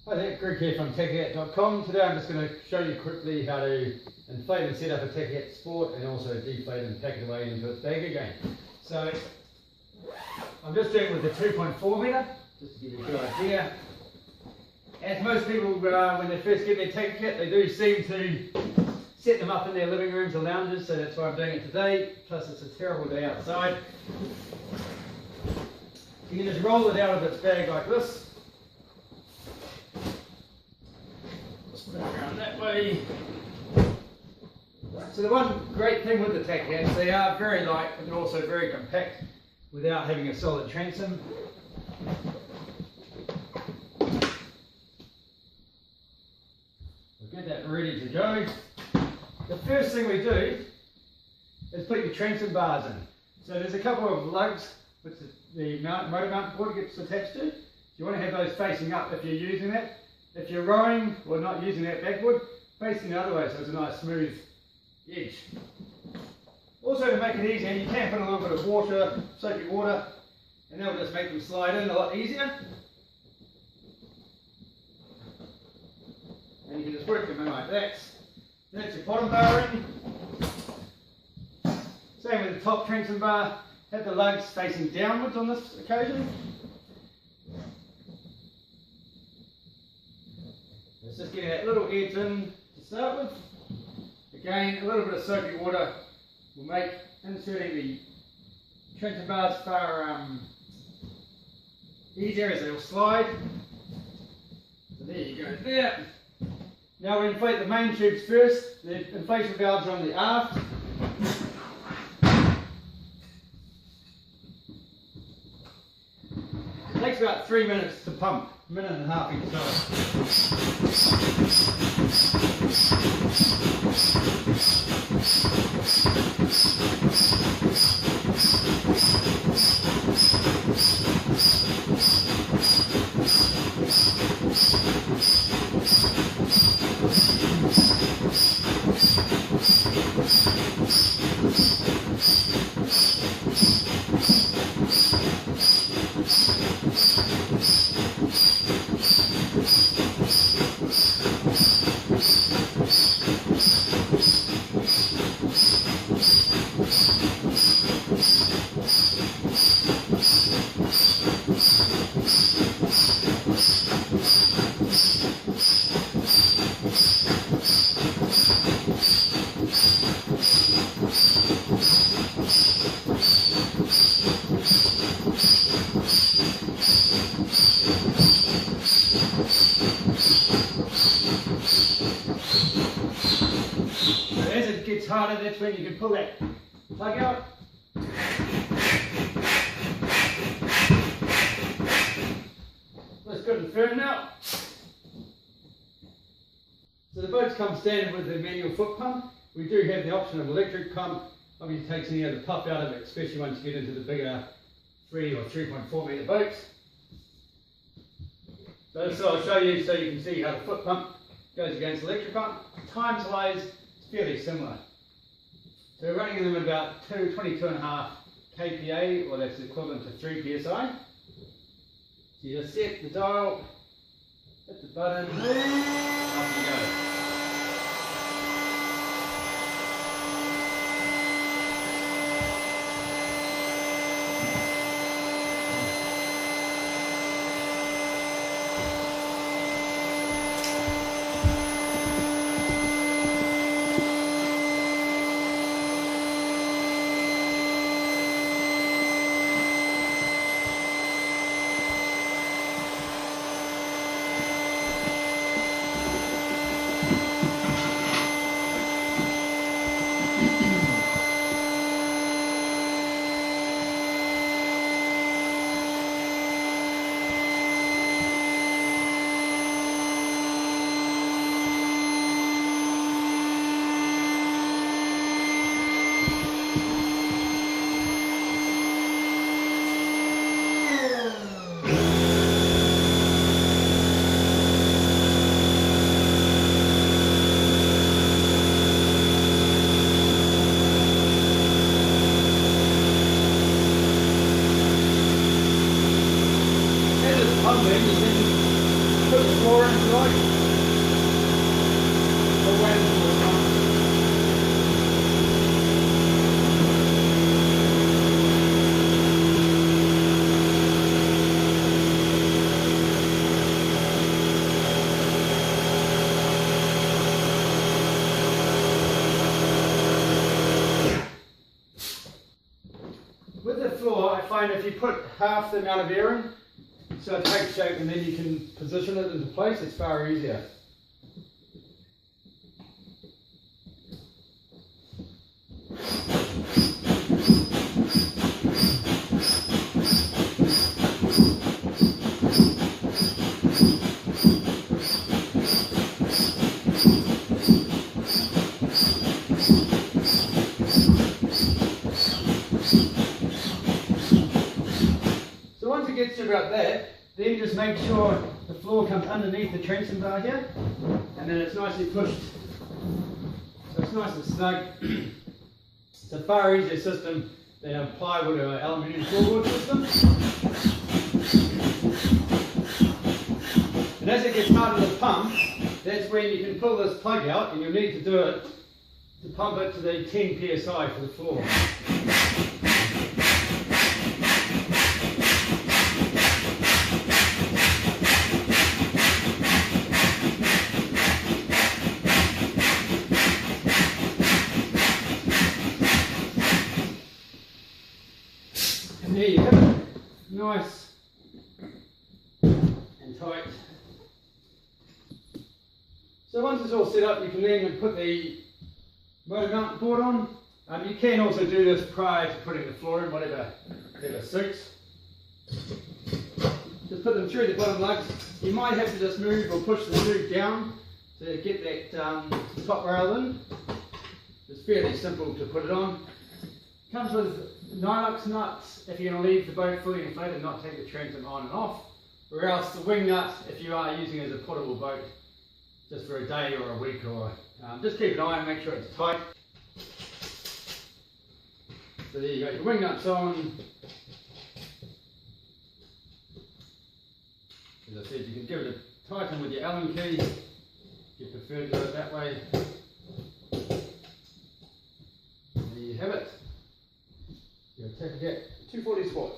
Hi there, Greg here from Takacat.com. Today I'm just going to show you quickly how to inflate and set up a Takacat Sport and also deflate and pack it away into its bag again. So I'm just doing it with the 2.4 metre, just to give you a good idea. As most people, when they first get their Takacat, they do seem to set them up in their living rooms or lounges, so that's why I'm doing it today. Plus it's a terrible day outside. You can just roll it out of its bag like this. Spin it around that way. So the one great thing with the Takacats, they are very light, but they're also very compact without having a solid transom. We'll get that ready to go. The first thing we do is put your transom bars in. So there's a couple of lugs which the motor mount board gets attached to. You want to have those facing up if you're using that. If you're rowing or not using that backboard, facing the other way so it's a nice smooth edge. Also, to make it easier, you can put a little bit of water, soapy water, and that will just make them slide in a lot easier. And you can just work them in like that. That's your bottom bar in. Same with the top transom bar. Have the lugs facing downwards on this occasion. It's just getting that little edge in to start with. Again, a little bit of soapy water will make inserting the transom bars far easier as they will slide. So there you go there. Now we inflate the main tubes first. The inflation valves are on the aft. It takes about 3 minutes to pump, a minute and a half each As it gets harder, that's when you can pull that plug out. That's good and firm now. So the boats come standard with the manual foot pump. We do have the option of electric pump. Obviously it takes any of the puff out of it, especially once you get into the bigger 3 or 3.4 metre boats. So I'll show you so you can see how the foot pump goes against the electric pump. Times-wise, it's fairly similar. So we're running them at about 22.5 kPa, or that's equivalent to 3 psi. So you just set the dial, hit the button, off you go. put the floor in if you like. Or wait until it's done. With the floor, I find if you put half the amount of air in, so it takes shape and then you can position it into place, it's far easier. So once it gets to about that, then just make sure the floor comes underneath the transom bar here, and then it's nicely pushed, so it's nice and snug. It's a far easier system than a plywood or aluminium floorboard system. And as it gets harder to pump, that's when you can pull this plug out, and you'll need to do it to pump it to the 10 psi for the floor. And there you have it, nice and tight. So once it's all set up, you can then put the motor mount board on. You can also do this prior to putting the floor in, whatever suits. Just put them through the bottom lugs. You might have to just move or push the tube down to get that top rail in. It's fairly simple to put it on. Comes with Nylux nuts if you're going to leave the boat fully inflated and not take the transom on and off, or else the wing nut if you are using it as a portable boat just for a day or a week, or just keep an eye and make sure it's tight. So there you go, your wing nuts on. As I said, you can give it a tighten with your Allen key if you prefer to do it that way. There you have it. Your Takacat 240 Sport.